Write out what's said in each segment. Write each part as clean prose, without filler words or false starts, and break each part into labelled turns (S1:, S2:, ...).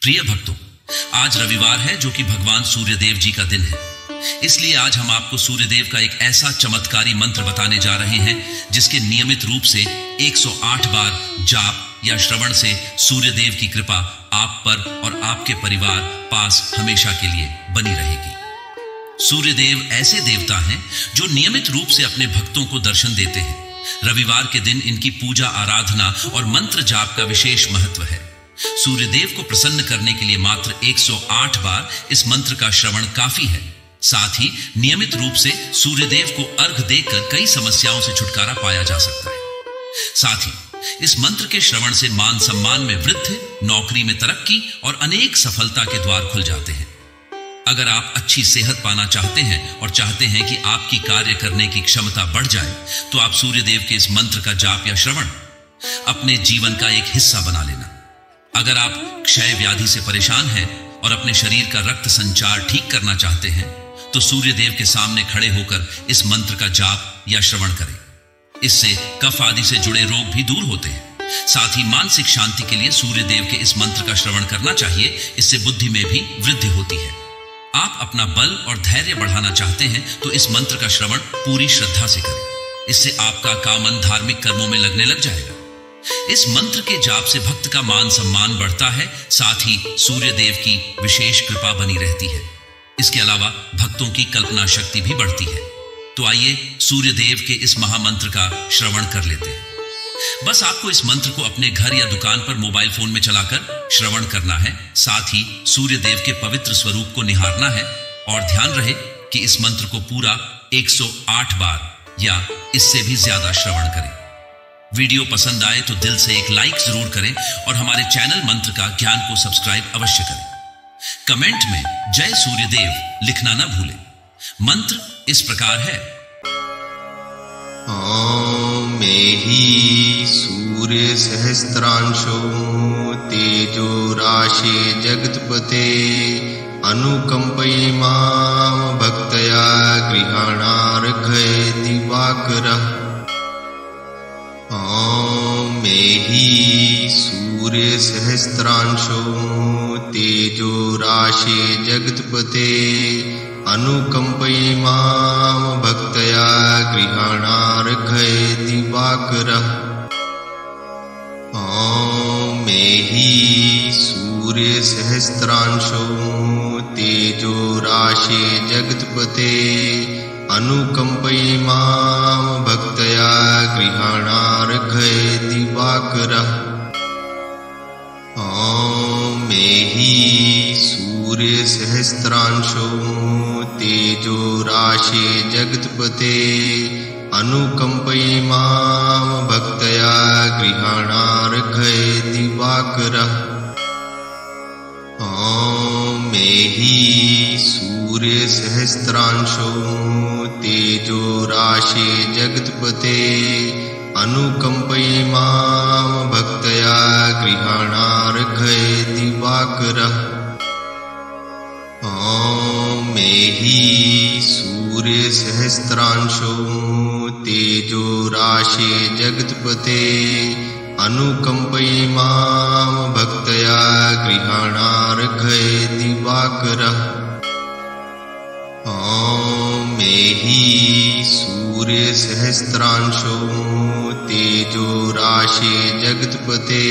S1: प्रिय भक्तों, आज रविवार है जो कि भगवान सूर्यदेव जी का दिन है। इसलिए आज हम आपको सूर्यदेव का एक ऐसा चमत्कारी मंत्र बताने जा रहे हैं जिसके नियमित रूप से 108 बार जाप या श्रवण से सूर्यदेव की कृपा आप पर और आपके परिवार पास हमेशा के लिए बनी रहेगी। सूर्यदेव ऐसे देवता हैं जो नियमित रूप से अपने भक्तों को दर्शन देते हैं। रविवार के दिन इनकी पूजा आराधना और मंत्र जाप का विशेष महत्व है। सूर्यदेव को प्रसन्न करने के लिए मात्र 108 बार इस मंत्र का श्रवण काफी है। साथ ही नियमित रूप से सूर्यदेव को अर्घ देकर कई समस्याओं से छुटकारा पाया जा सकता है। साथ ही इस मंत्र के श्रवण से मान सम्मान में वृद्धि, नौकरी में तरक्की और अनेक सफलता के द्वार खुल जाते हैं। अगर आप अच्छी सेहत पाना चाहते हैं और चाहते हैं कि आपकी कार्य करने की क्षमता बढ़ जाए, तो आप सूर्यदेव के इस मंत्र का जाप या श्रवण अपने जीवन का एक हिस्सा बना लेना। अगर आप क्षय व्याधि से परेशान हैं और अपने शरीर का रक्त संचार ठीक करना चाहते हैं, तो सूर्यदेव के सामने खड़े होकर इस मंत्र का जाप या श्रवण करें। इससे कफ आदि से जुड़े रोग भी दूर होते हैं। साथ ही मानसिक शांति के लिए सूर्यदेव के इस मंत्र का श्रवण करना चाहिए। इससे बुद्धि में भी वृद्धि होती है। आप अपना बल और धैर्य बढ़ाना चाहते हैं तो इस मंत्र का श्रवण पूरी श्रद्धा से करें। इससे आपका काम मन धार्मिक कर्मों में लगने लग जाएगा। इस मंत्र के जाप से भक्त का मान सम्मान बढ़ता है। साथ ही सूर्यदेव की विशेष कृपा बनी रहती है। इसके अलावा भक्तों की कल्पना शक्ति भी बढ़ती है। तो आइए सूर्यदेव के इस महामंत्र का श्रवण कर लेते हैं। बस आपको इस मंत्र को अपने घर या दुकान पर मोबाइल फोन में चलाकर श्रवण करना है। साथ ही सूर्यदेव के पवित्र स्वरूप को निहारना है और ध्यान रहे कि इस मंत्र को पूरा 108 बार या इससे भी ज्यादा श्रवण करें। वीडियो पसंद आए तो दिल से एक लाइक जरूर करें और हमारे चैनल मंत्र का ज्ञान को सब्सक्राइब अवश्य करें। कमेंट में जय सूर्यदेव लिखना न भूलें। मंत्र इस प्रकार है।
S2: मेहि सूर्य सहस्त्रांशो तेजो राशे जगत्पते अनुकंपयि मां भक्तया गृहाणार्घय दिवाकरः। मेहि सूर्य सहस्त्रांशो तेजो राशे जगत्पते अनुकंपयि मां भक्तया गृहाणार्घय दिवाकरः। मेहि सूर्य सहस्त्रांशो तेजो राशे जगत्पते अनुकंपयि मां भक्तया गृहाणार्घय दिवाकरः। मेहि सूर्य सहस्त्रांशो तेजो राशे जगत्पते अनुकंपयि मां भक्तया गृहाणार्घय दिवाकरः। मेहि सूर्य सहस्त्रांशो तेजो राशे जगत्पते अनुकंपयि मां भक्तया गृहाणार्घय दिवाकरः। मेहि सूर्य सहस्त्रांशो तेजो राशे जगत्पते अनुकंपयि मां भक्तया गृहाणार्घय दिवाकरः। मेहि सूर्य सहस्त्रांशो तेजो राशे जगत्पते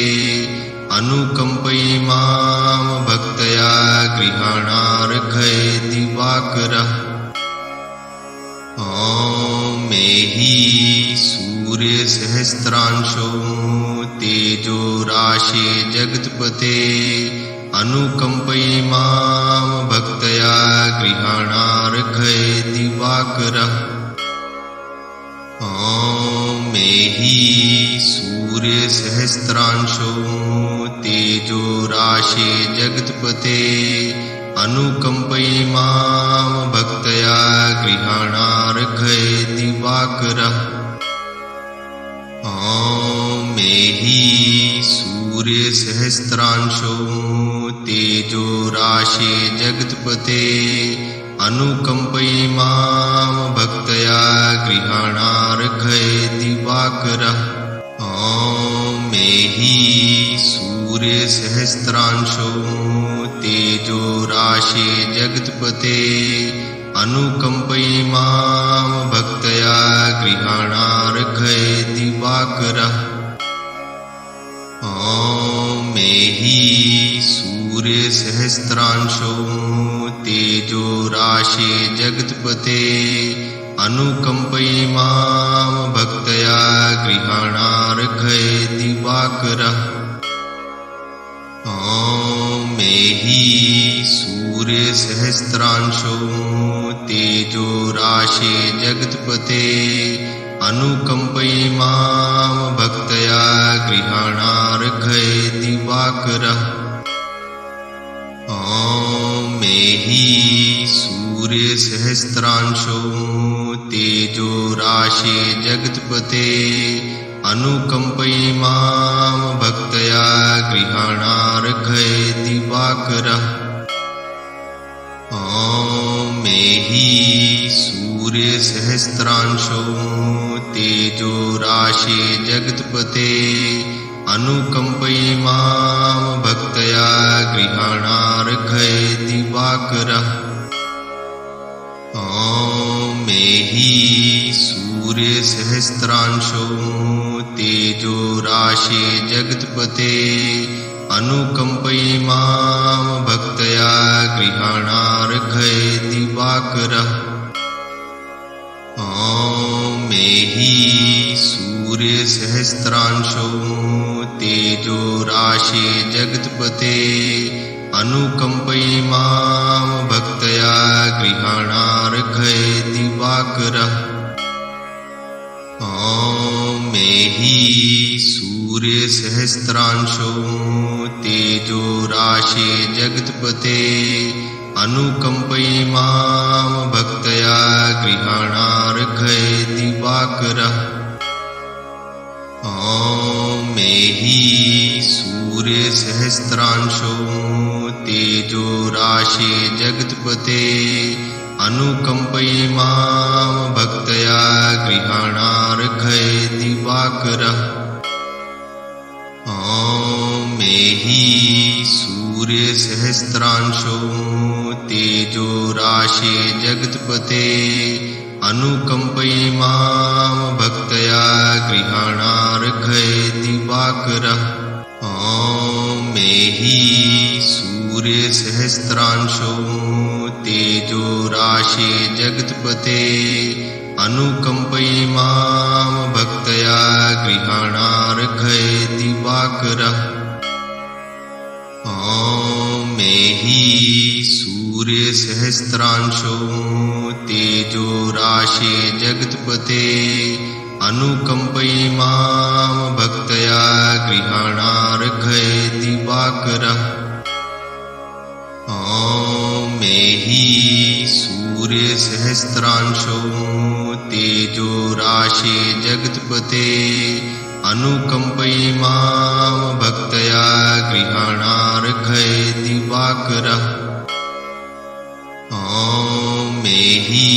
S2: अनुकंपयि मां भक्तया गृहाणार्घय दिवाकरः। मेहि सूर्य सहस्त्रांशो तेजो राशे जगत्पते अनुकंपयि मां भक्तया गृहाणार्घय दिवाकरः। मेहि सूर्य सहस्त्रांशो तेजो राशे जगत्पते अनुकंपयि मां भक्तया गृहाणार्घय दिवाकरः। मेहि सूर्य सहस्त्रांशो तेजो राशे जगत्पते अनुकंपयि मां भक्तया गृहाणार्घय दिवाकरः। मेहि सूर्यसहस्रांशो तेजो राशे जगत्पते अनुकम्पयिमां भक्तया गृहाणार्घ्य दिवाकरः। मेहि सूर्यसहस्रांशो तेजो राशे जगत्पते अनुकम्पयिमां भक्तया गृहाणार्घ्य दिवाकरः। मेहि सूर्यसहस्रांशो तेजो राशे जगत्पते अनुकम्पयिमां भक्तया गृहाणार्घ्य दिवाकरः। मेहि सूर्यसहस्रांशो तेजो राशे जगत्पते अनुकम्पयिमां भक्तया गृहाणार्घ्य दिवाकरः। मेहि सूर्यसहस्रांशो तेजो राशे जगत्पते अनुकम्पयिमां भक्तया गृहाणार्घ्य दिवाकरः। मेहि सूर्यसहस्रांशो तेजो राशे जगत्पते अनुकम्पयिमां भक्तया गृहाणार्घ्य दिवाकरः। मेहि सूर्यसहस्रांशो तेजो राशे जगत्पते अनुकम्पयिमां भक्तया गृहाणार्घ्य दिवाकरः। मेहि सूर्यसहस्रांशो तेजो राशे जगत्पते अनुकम्पयिमां भक्तया गृहाणार्घ्य दिवाकरः। मेहि सूर्यसहस्रांशो तेजो राशे जगत्पते अनुकम्पयिमां भक्तया गृहाणार्घ्य दिवाकरः। मेहि सूर्यसहस्रांशो तेजो राशे जगत्पते अनुकम्पयिमां भक्तया गृहाणार्घ्य दिवाकरः। मेहि सूर्यसहस्रांशो तेजो राशे जगत्पते अनुकम्पयिमां भक्तया गृहाणार्घ्य दिवाकरः। मेहि सूर्यसहस्रांशो तेजो राशे जगत्पते अनुकम्पयिमां भक्तया गृहाणार्घ्य दिवाकरः। मेहि सूर्यसहस्रांशो तेजो राशे जगत्पते अनुकम्पयिमां भक्तया गृहाणार्घ्य दिवाकरः। मेहि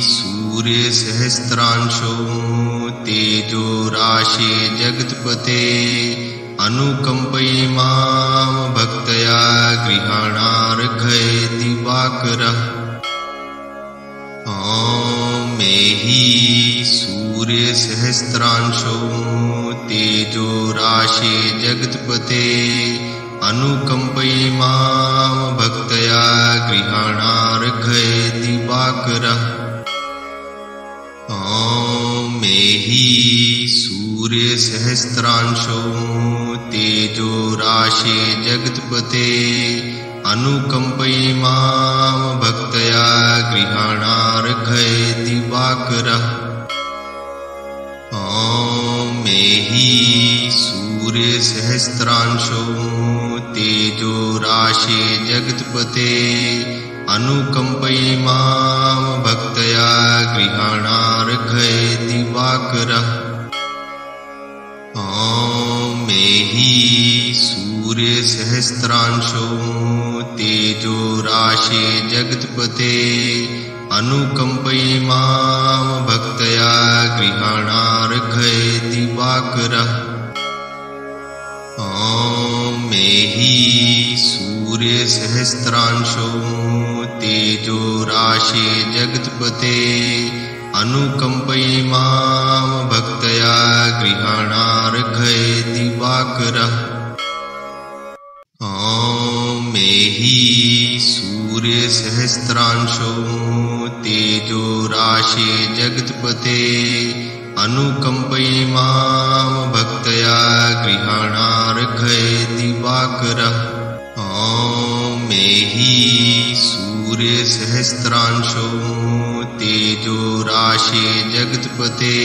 S2: सूर्यसहस्रांशो तेजो राशे जगत्पते अनुकम्पयिमां भक्तया गृहाणार्घ्य दिवाकरः। मेहि सूर्यसहस्रांशो तेजो राशे जगत्पते अनुकम्पयिमां भक्तया गृहाणार्घ्य दिवाकरः। मेहि सूर्यसहस्रांशो तेजो राशे जगत्पते अनुकम्पयिमां भक्तया गृहाणार्घ्य दिवाकरः। मेहि सूर्यसहस्रांशो तेजो राशे जगत्पते अनुकम्पयिमां भक्तया गृहाणार्घ्य दिवाकरः। मेहि सूर्यसहस्रांशो तेजो राशे जगत्पते अनुकम्पयिमां भक्तया गृहाणार्घ्य दिवाकरः। मेहि सूर्यसहस्रांशो तेजो राशे जगत्पते अनुकंपयि मां भक्तया गृहाणार्घयति दिवाकरः। मेहि सूर्यसहस्रांशो तेजो राशे जगत्पते अनुकंपयि मां भक्तया गृहाणार्घयति दिवाकरः। मेहि सूर्यसहस्रांशो तेजो राशे जगत्पते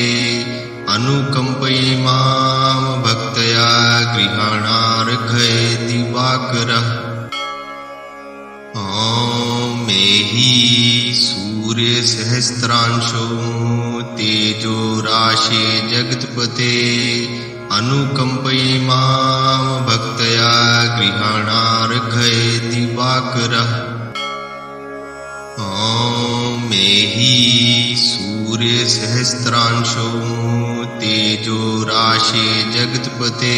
S2: अनुकंपयि मां भक्तया गृहाणार्घयति दिवाकरः। मेहि सूर्यसहस्रांशो तेजो राशे जगत्पते अनुकंपयि मां भक्तया गृहाणार्घयति दिवाकरः। मेहि सूर्यसहस्रांशो तेजो राशे जगत्पते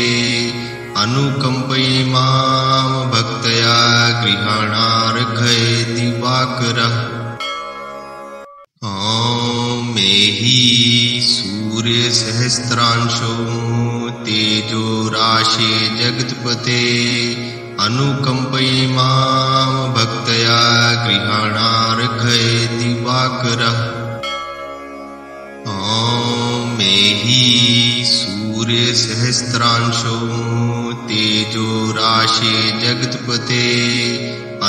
S2: अनुकंपयि मां भक्तया गृहाणार्घयति दिवाकरः। मेहि सूर्यसहस्रांशो तेजो राशे जगत्पते अनुकंपयि मां भक्तया गृहाणार्घयति दिवाकरः। मेहि सूर्यसहस्रांशो तेजो राशे जगत्पते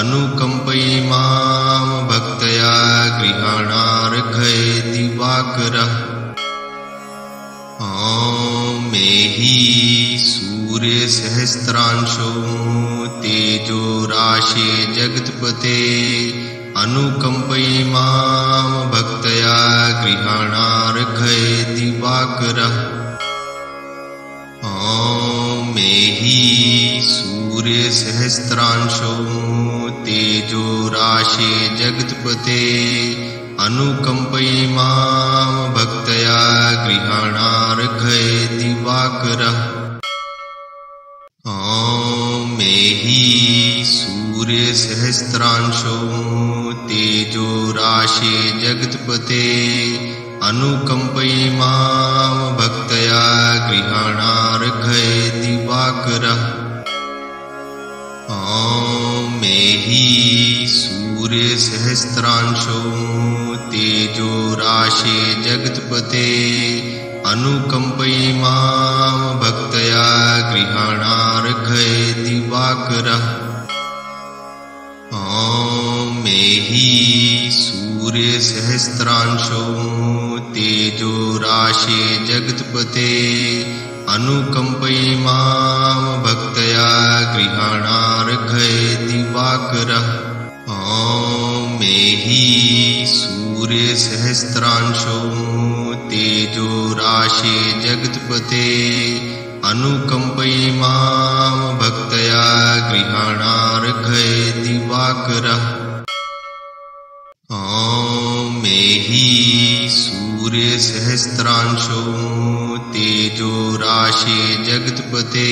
S2: अनुकंपयि मां भक्तया गृहाणार्घयति दिवाकरः। मेहि सूर्यसहस्रांशो तेजो राशे जगत्पते अनुकंपयि मां भक्तया गृहाणार्घयति दिवाकरः। मेहि सूर्यसहस्रांशो तेजो राशे जगत्पते अनुकंपयि मां भक्तया गृहाणार्घयति दिवाकरः। मेहि सूर्यसहस्रांशो तेजो राशे जगत्पते अनुकंपयि मां भक्तया गृहाणार्घयति दिवाकरः। मेहि सूर्यसहस्रांशो तेजो राशे जगत्पते अनुकंपयि मां भक्तया गृहाणार्घयति दिवाकरः। मेहि सूर्यसहस्रांशो तेजो राशे जगत्पते अनुकंपयि मां भक्तया गृहाणार्घयति दिवाकरः। मेहि सूर्यसहस्रांशो तेजो राशे जगत्पते अनुकंपयि मां भक्तया गृहाणार्घयति दिवाकरः। मेहि सूर्यसहस्रांशो तेजो राशे जगत्पते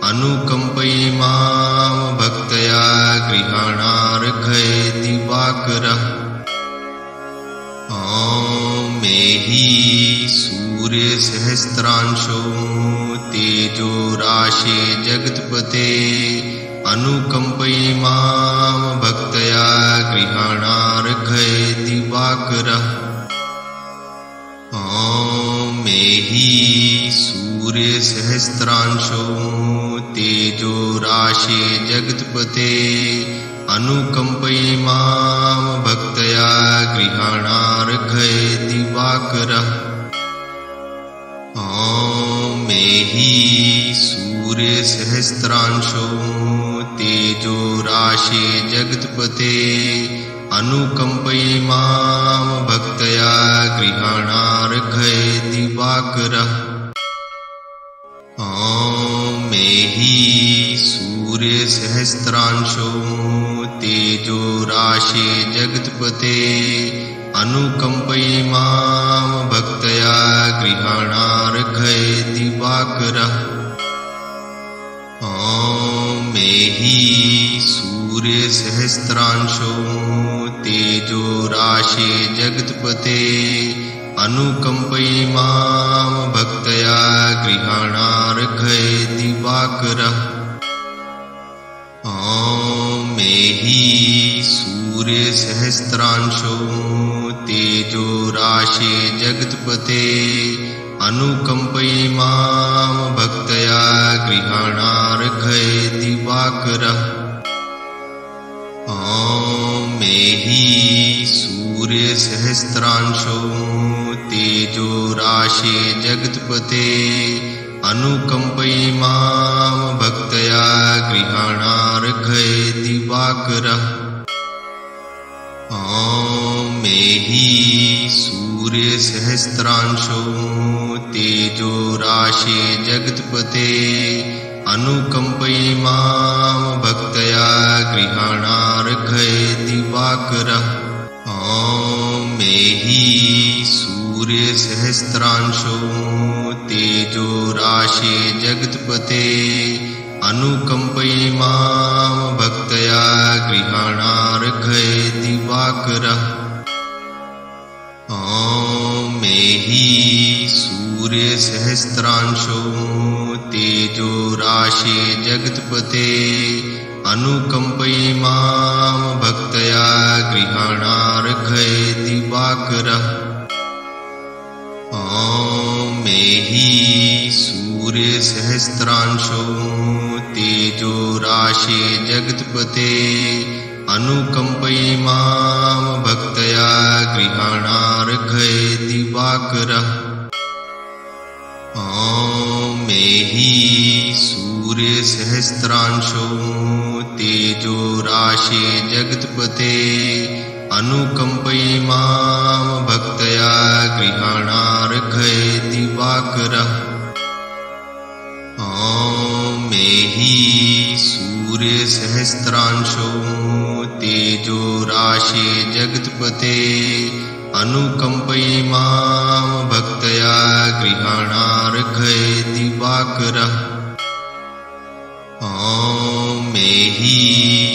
S2: अनुकंपयि मां भक्तया गृहाणार्घयति दिवाकरः। मेहि सूर्यसहस्रांशो तेजो राशे जगत्पते अनुकंपयि मां भक्तया गृहाणार्घयति दिवाकरः। मेहि सूर्यसहस्रांशो तेजो राशे जगत्पते अनुकंपयि मां भक्तया गृहाणार्घयति दिवाकरः। मेहि सूर्यसहस्रांशो तेजो राशे जगत्पते अनुकंपयि मां भक्तया गृहाणार्घयति दिवाकरः। मेहि सूर्यसहस्रांशो तेजो राशे जगत्पते अनुकंपयि मां भक्तया गृहाणार्घयति दिवाकरः। मेहि सूर्यसहस्रांशो तेजो राशे जगत्पते अनुकम्पयिमां भक्तया गृहाणार्घ्ये दिवाकरः। मेहि सूर्यसहस्रांशो तेजो राशे जगत्पते अनुकम्पयिमां भक्तया गृहाणार्घ्ये दिवाकरः। मेहि सूर्यसहस्रांशो तेजो राशे जगत्पते अनुकम्पयिमां भक्तया गृहाणार्घ्ये दिवाकरः। मेहि सूर्यसहस्रांशो तेजो राशे जगत्पते अनुकम्पयिमां भक्तया गृहाणार्घ्ये दिवाकरः। मेहि सूर्यसहस्रांशो तेजो राशे जगत्पते अनुकम्पयिमां भक्तया गृहाणार्घ्ये दिवाकरः। मेहि सूर्यसहस्रांशो तेजो राशे जगत्पते अनुकम्पयिमां भक्तया गृहाणार्घ्ये दिवाकरः। मेहि सूर्यसहस्रांशो तेजो राशे जगत्पते अनुकम्पयिमां भक्तया गृहाणार्घ्ये दिवाकरः। मेहि सूर्यसहस्रांशो तेजो राशे जगत्पते अनुकम्पयिमां भक्तया गृहाणार्घ्ये दिवाकरः। मेहि सूर्यसहस्रांशो तेजो राशे जगत्पते अनुकम्पयिमां भक्तया गृहाणार्घ्ये दिवाकरः। मेहि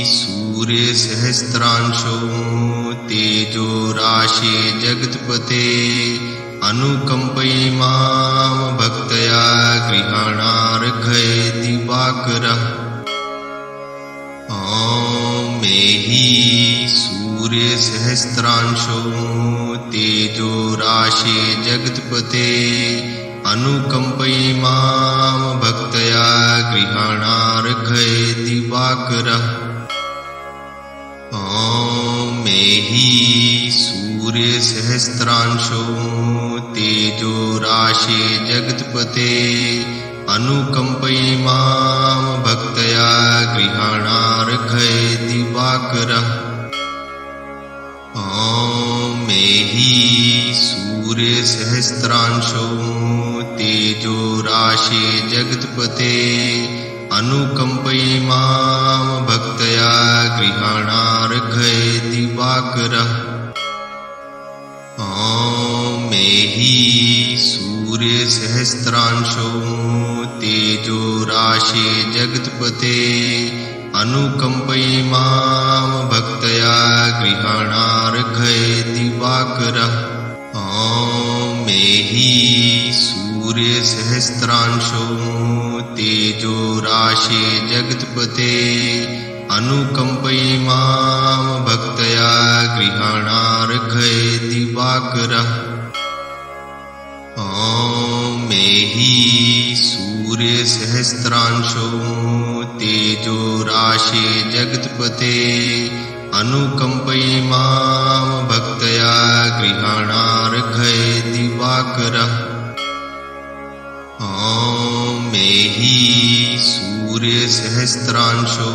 S2: सूर्यसहस्रांशो तेजो राशे जगत्पते अनुकम्पयिमां भक्तया गृहाणार्घ्ये दिवाकरः। मेहि सूर्यसहस्रांशो तेजो राशे जगत्पते अनुकम्पयिमां भक्तया गृहाणार्घ्ये दिवाकरः। मेहि सूर्यसहस्रांशो तेजो राशे जगत्पते अनुकम्पयिमां भक्तया गृहाणार्घ्ये दिवाकरः। मेहि सूर्यसहस्रांशो तेजो राशे जगत्पते अनुकम्पयिमां भक्तया गृहाणार्घ्ये दिवाकरः। मेहि सूर्यसहस्रांशो तेजो राशे जगत्पते अनुकम्पयिमां भक्तया गृहाणार्घ्ये दिवाकरः। मेहि सूर्यसहस्रांशो तेजो राशे जगत्पते अनुकम्पयिमां भक्तया गृहाणार्घ्ये दिवाकरः। मेहि सूर्यसहस्रांशो तेजो राशे जगत्पते अनुकम्पयिमां भक्तया गृहाणार्घ्ये दिवाकरः। मेहि सूर्यसहस्रांशो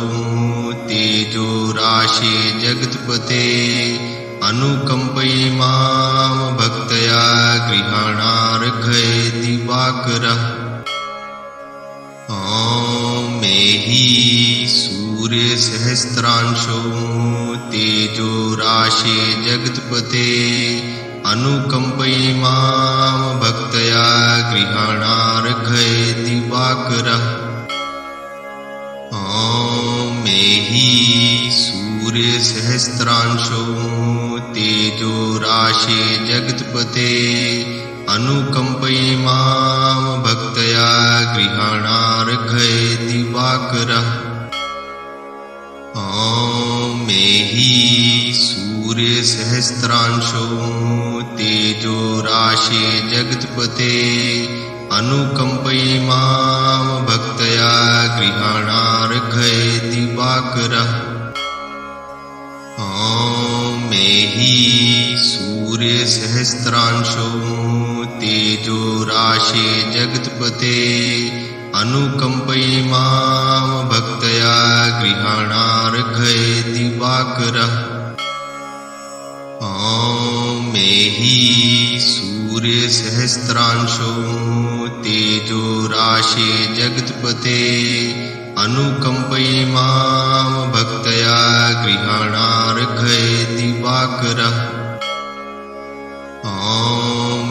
S2: तेजो राशे जगत्पते अनुकम्पयिमां भक्तया गृहाणार्घ्ये दिवाकरः। मेहि सूर्यसहस्रांशो तेजो राशे जगत्पते अनुकम्पयिमां भक्तया गृहाणार्घ्ये दिवाकरः। मेहि सूर्यसहस्रांशो तेजो राशे जगत्पते अनुकंपयि मां भक्तया गृहाणार्घ्ये दिवाकरः। मेहि सूर्यसहस्रांशो तेजो राशे जगत्पते अनुकंपयि मां भक्तया गृहाणार्घ्ये दिवाकरः। मेहि सूर्यसहस्रांशो तेजो राशे जगत्पते अनुकंपयि मां भक्तया गृहाणार्घ्ये दिवाकरः। मेहि सूर्यसहस्रांशो तेजो राशे जगत्पते अनुकंपयि मां भक्तया गृहाणार्घ्ये दिवाकरः।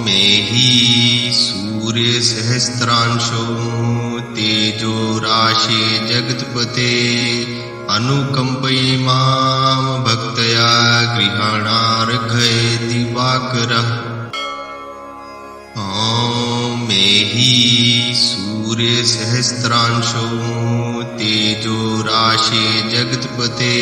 S2: मेहि सूर्यसहस्रांशो तेजो राशे जगत्पते अनुकंपयि मां भक्तया गृहाणार्घ्ये दिवाकरः। मेहि सूर्यसहस्रांशो तेजो राशे जगत्पते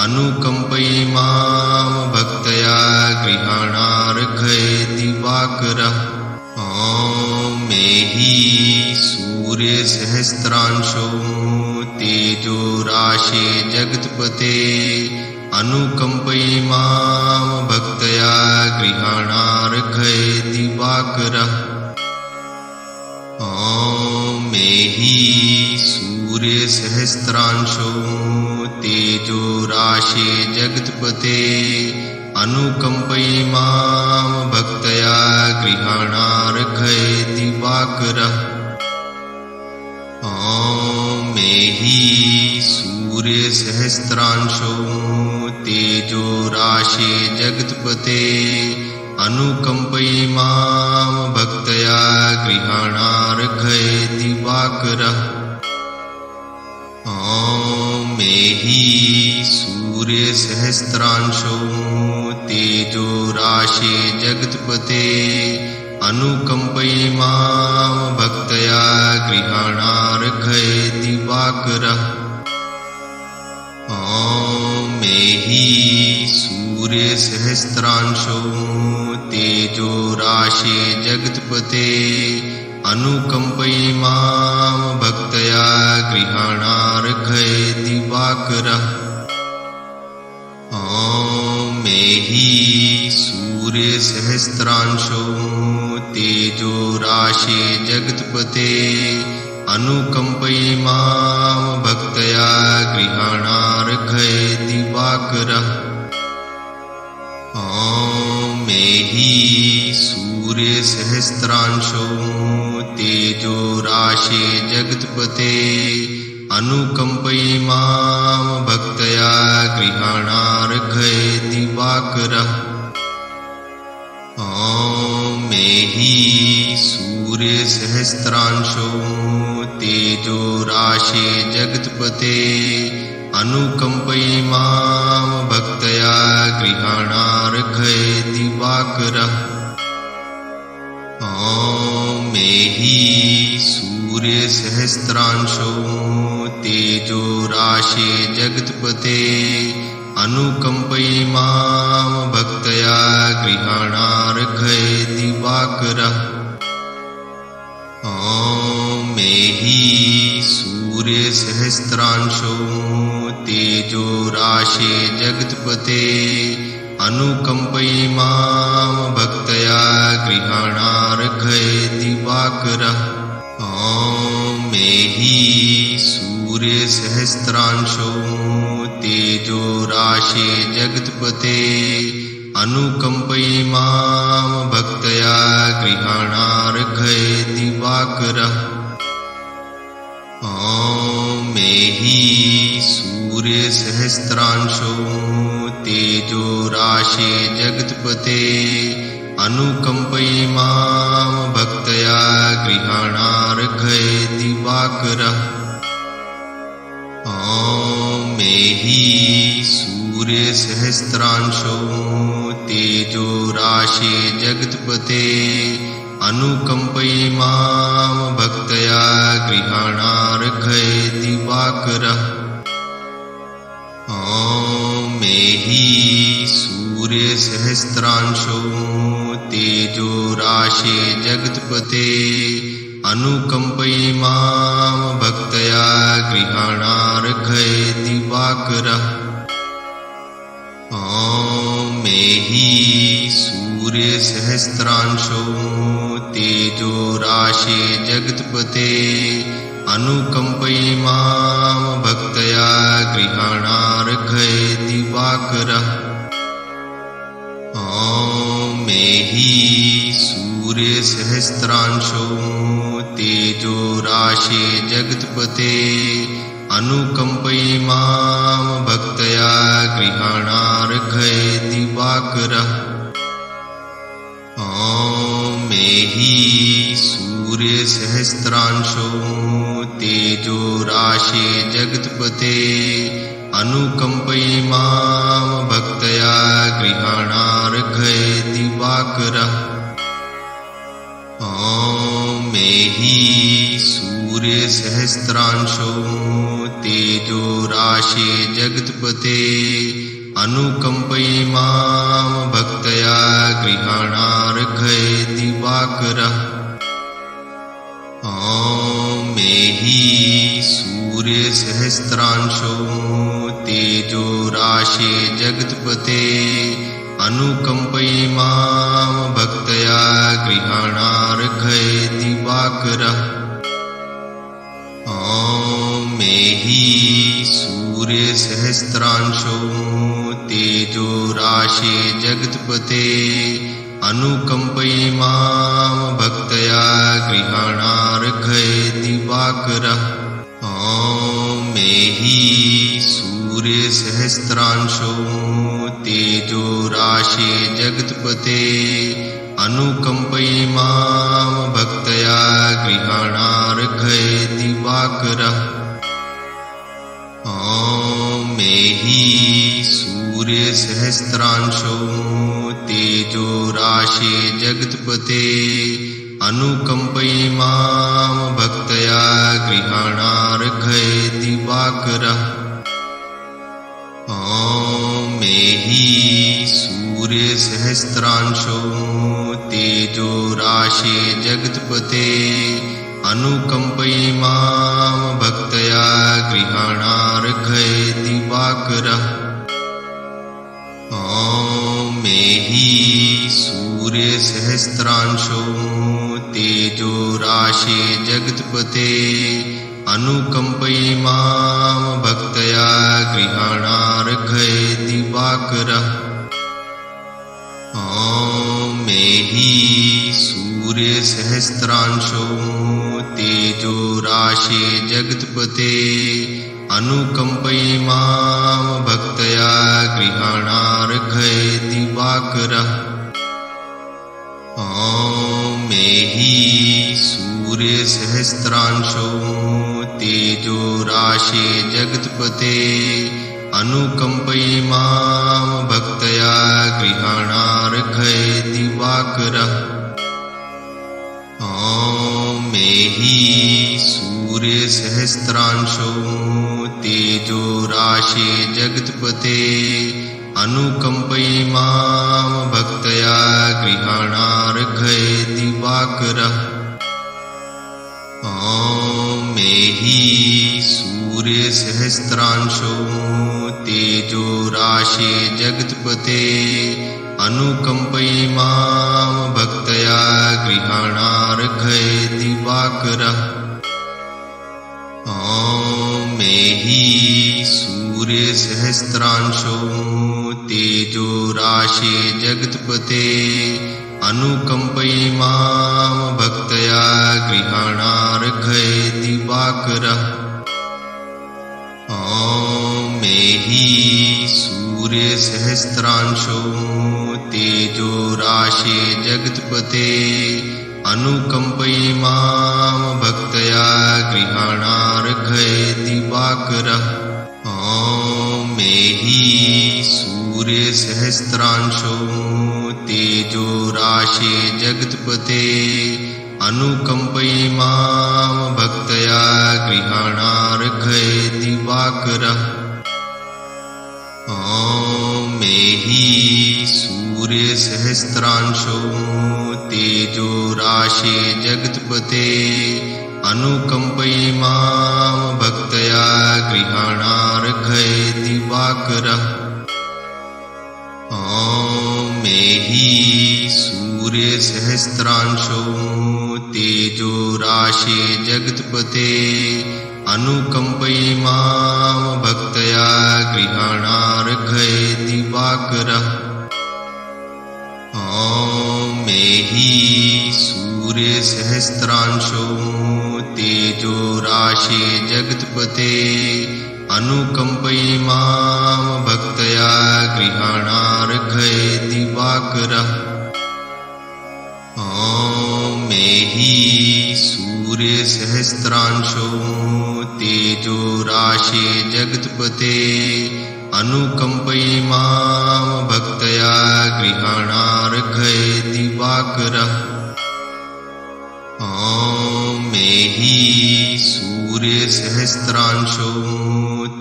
S2: अनुकंपयि मां भक्तया गृहाणार्घ्ये दिवाकरः। मेहि सूर्यसहस्रांशो तेजो राशे जगत्पते अनुकंपयि मां भक्तया गृहाणार्घ्ये दिवाकरः। मेहि सूर्यसहस्रांशो तेजो राशे जगत्पते अनुकंपयि मां भक्तया गृहाणार्घ्ये दिवाकरः। मेहि सूर्यसहस्रांशो तेजो राशे जगत्पते अनुकंपयि मां भक्तया गृहाणार्घ्ये दिवाकरः। मेहि सूर्यसहस्रांशो तेजो राशे जगत्पते अनुकंपयि मां भक्तया गृहाणार्घ्ये दिवाकरः। मेहि सूर्यसहस्रांशो तेजो राशे जगत्पते अनुकंपयि मां भक्तया गृहाणार्घ्ये दिवाकरः। मेहि सूर्यसहस्रांशो तेजो राशे जगत्पते अनुकंपयि मां भक्तया गृहाणार्घ्ये दिवाकरः। मेहि सूर्यसहस्रांशो तेजो राशे जगत्पते अनुकंपयि मां भक्तया गृहाणार्घ्ये दिवाकरः। मेहि सूर्यसहस्रांशो तेजो राशे जगत्पते अनुकंपयि मां भक्तया गृहाणार्घ्ये दिवाकरः। मेहि सूर्यसहस्रांशो तेजो राशे जगत्पते अनुकंपयि मां भक्तया गृहाणार्घ्ये दिवाकरः। मेहि सूर्यसहस्रांशो तेजो राशे जगत्पते अनुकंपयि मां भक्तया गृहाणार्घ्ये दिवाकरः। मेहि सूर्यसहस्रांशो तेजो राशे जगत्पते अनुकंपयि मां भक्तया गृहाणार्घ्ये दिवाकरः। मेहि सूर्यसहस्रांशो तेजो राशे जगत्पते अनुकंपयि मां भक्तया गृहाणार्घ्ये दिवाकरः। ॐ मेहि सूर्यसहस्रांशो तेजो राशे जगत्पते अनुकम्पयि मां भक्तया गृहाणार्घय दिवाकरः। ॐ मेहि सूर्यसहस्रांशो तेजो राशे जगत्पते अनुकम्पयि मां भक्तया गृहाणार्घय दिवाकरः। ॐ मेहि सूर्यसहस्रांशो तेजो राशे जगत्पते अनुकम्पयि मां भक्तया गृहाणार्घय दिवाकरः। ॐ मेहि सूर्यसहस्रांशो तेजो राशे जगत्पते अनुकम्पयि मां भक्तया गृहाणार्घय दिवाकरः। ॐ मेहि सूर्यसहस्रांशो तेजो राशे जगत्पते अनुकम्पयि मां भक्तया गृहाणार्घय दिवाकरः। ॐ मेहि सूर्यसहस्रांशो तेजो राशे जगत्पते अनुकम्पयि मां भक्तया गृहाणार्घय दिवाकरः। ॐ मेहि सूर्यसहस्रांशो तेजो राशे जगत्पते अनुकम्पयि मां भक्तया गृहाणार्घय दिवाकरः। ॐ मेहि सूर्यसहस्रांशो तेजो राशे जगत्पते अनुकम्पयि मां भक्तया गृहाणार्घय दिवाकरः। ॐ मेहि सूर्यसहस्रांशो तेजो राशे जगत्पते अनुकम्पयि मां भक्तया गृहाणार्घय दिवाकरः। ॐ मेहि सूर्यसहस्रांशो तेजो राशे जगत्पते अनुकम्पयि मां भक्तया गृहाणार्घय दिवाकरः। ॐ मेहि सूर्यसहस्रांशो तेजो राशे जगत्पते अनुकम्पयि मां भक्तया गृहाणार्घय दिवाकरः। ॐ मेहि सूर्यसहस्रांशो तेजो राशे जगत्पते अनुकम्पयि मां भक्तया गृहाणार्घय दिवाकरः। ॐ मेहि सूर्यसहस्रांशो तेजो राशे जगत्पते अनुकम्पयि मां भक्तया गृहाणार्घय दिवाकरः। ॐ मेहि सूर्यसहस्रांशो तेजो राशे जगत्पते अनुकम्पयि मां भक्तया गृहाणार्घय दिवाकरः। ॐ मेहि सूर्यसहस्रांशो तेजो राशे जगत्पते अनुकम्पयि मां भक्तया गृहाणार्घय दिवाकरः। ॐ मेहि सूर्यसहस्रांशो तेजो राशे जगत्पते अनुकम्पयि मां भक्तया गृहाणार्घय दिवाकरः। ॐ मेहि सूर्यसहस्रांशो तेजो राशे जगत्पते अनुकम्पयि मां भक्तया गृहाणार्घय दिवाकरः। ॐ मेहि सूर्यसहस्रांशो तेजो राशे जगत्पते अनुकम्पयि मां भक्तया गृहाणार्घय दिवाकरः। दिवाकरः ॐ मेहि सूर्य सहस्रांशो तेजो राशे जगत्पते अनुकंपयि मां भक्तया गृहाणार्घ्ये दिवाकरः ॐ मेहि सूर्य सहस्रांशो तेजो राशे जगत्पते अनुकंपयि मां भक्तया गृहाणार्घ्ये दिवाकरः ॐ मेहि सूर्य सहस्रांशो तेजो राशे जगत्पते अनुकंपयि मां भक्तया गृहाणार्घ्ये दिवाकरः ॐ मेहि सूर्य सहस्रांशो तेजो राशे जगत्पते अनुकंपयि मां भक्तया गृहाणार्घ्ये दिवाकरः ॐ मेहि सूर्य सहस्रांशो तेजो राशे जगत्पते अनुकंपयि मां भक्तया गृहाणार्घ्ये दिवाकरः ॐ मेहि सूर्य सहस्रांशो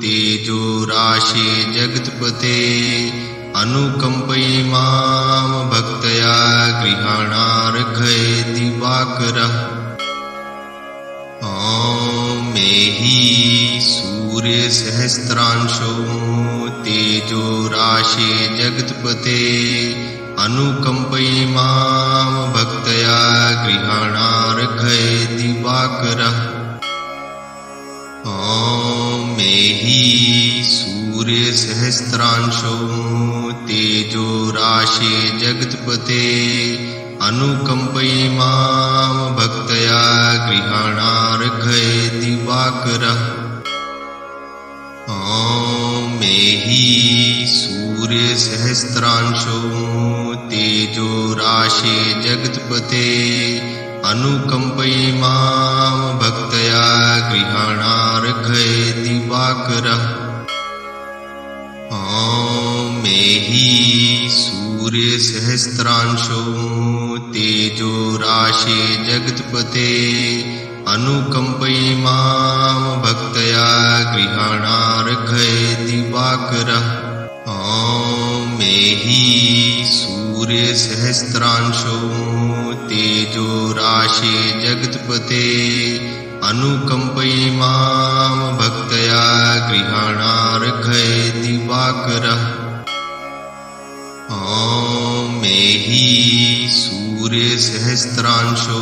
S2: तेजो राशे जगत्पते अनुकंपयि मां भक्तया गृहाणार्घ्ये दिवाकरः ॐ मेहि सूर्य सहस्रांशो तेजो राशे जगत्पते अनुकंपयि मां भक्तया गृहाणार्घ्ये दिवाकरः ॐ मेहि सूर्य सहस्रांशो तेजो राशे जगत्पते अनुकंपयि मां भक्तया गृहाणार्घ्ये दिवाकरः ॐ मेहि सूर्य सहस्रांशो तेजो राशे जगत्पते अनुकंपयि मां भक्तया गृहाणार्घ्ये दिवाकरः ॐ मेहि सूर्य सहस्रांशो तेजो राशे जगत्पते अनुकंपयि मां भक्तया गृहाणार्घ्ये दिवाकरः ॐ मेहि सूर्य सहस्रांशो तेजो राशे जगत्पते अनुकंपयि मां भक्तया गृहाणार्घ्ये दिवाकरः ॐ मेहि सूर्य सहस्रांशो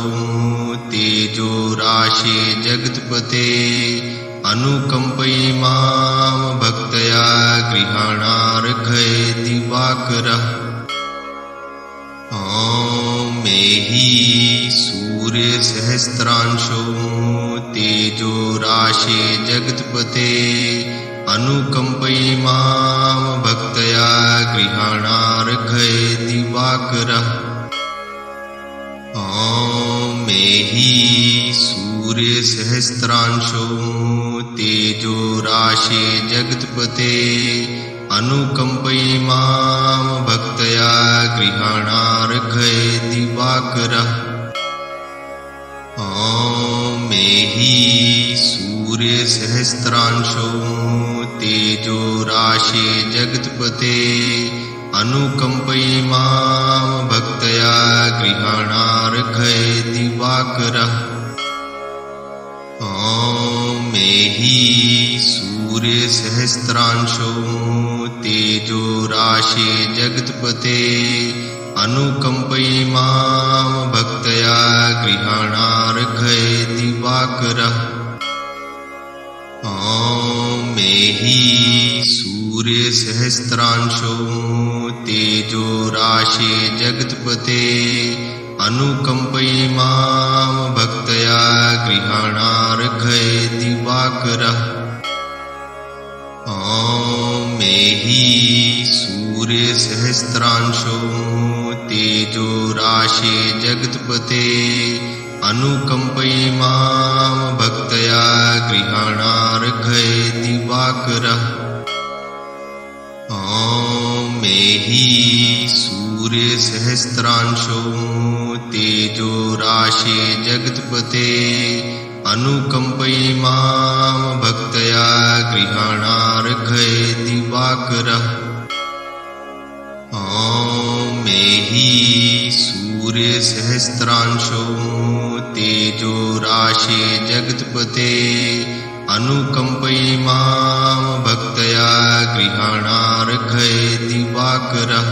S2: तेजो राशे जगत्पते अनुकंपयि मां भक्तया गृहाणार्घ्ये दिवाकरः ॐ मेहि सूर्य सहस्रांशो तेजो राशे जगत्पते अनुकंपयि मां भक्तया गृहाणार्घ्ये दिवाकरः ॐ मेहि सूर्य सहस्रांशो तेजो राशे जगत्पते अनुकंपयि मां भक्तया गृहाणार्घ्ये दिवाकरः ॐ मेहि सूर्य सहस्रांशो तेजो राशे जगत्पते अनुकंपयि मां भक्तया गृहाणार्घ्ये दिवाकरः ॐ मेहि सूर्य सहस्रांशो तेजो राशे जगत्पते अनुकंपयि मां भक्तया गृहाणार्घ्ये दिवाकरः ॐ मेहि सूर्य सहस्रांशो तेजो राशे जगत्पते अनुकंपयि मां भक्तया गृहाणार्घ्ये दिवाकरः ॐ मेहि सूर्य सहस्रांशो तेजो राशे जगत्पते अनुकंपयि मां भक्तया गृहाणार्घये दिवाकरः मेहि सूर्यसहस्रांशो तेजो राशे जगत्पते अनुकंपय मां भक्तया गृहाणार्घये दिवाकरः मेहि सूर्यसहस्रांशो तेजो राशे जगत्पते अनुकंपय मां भक्तया गृहाणार्घये दिवाकरः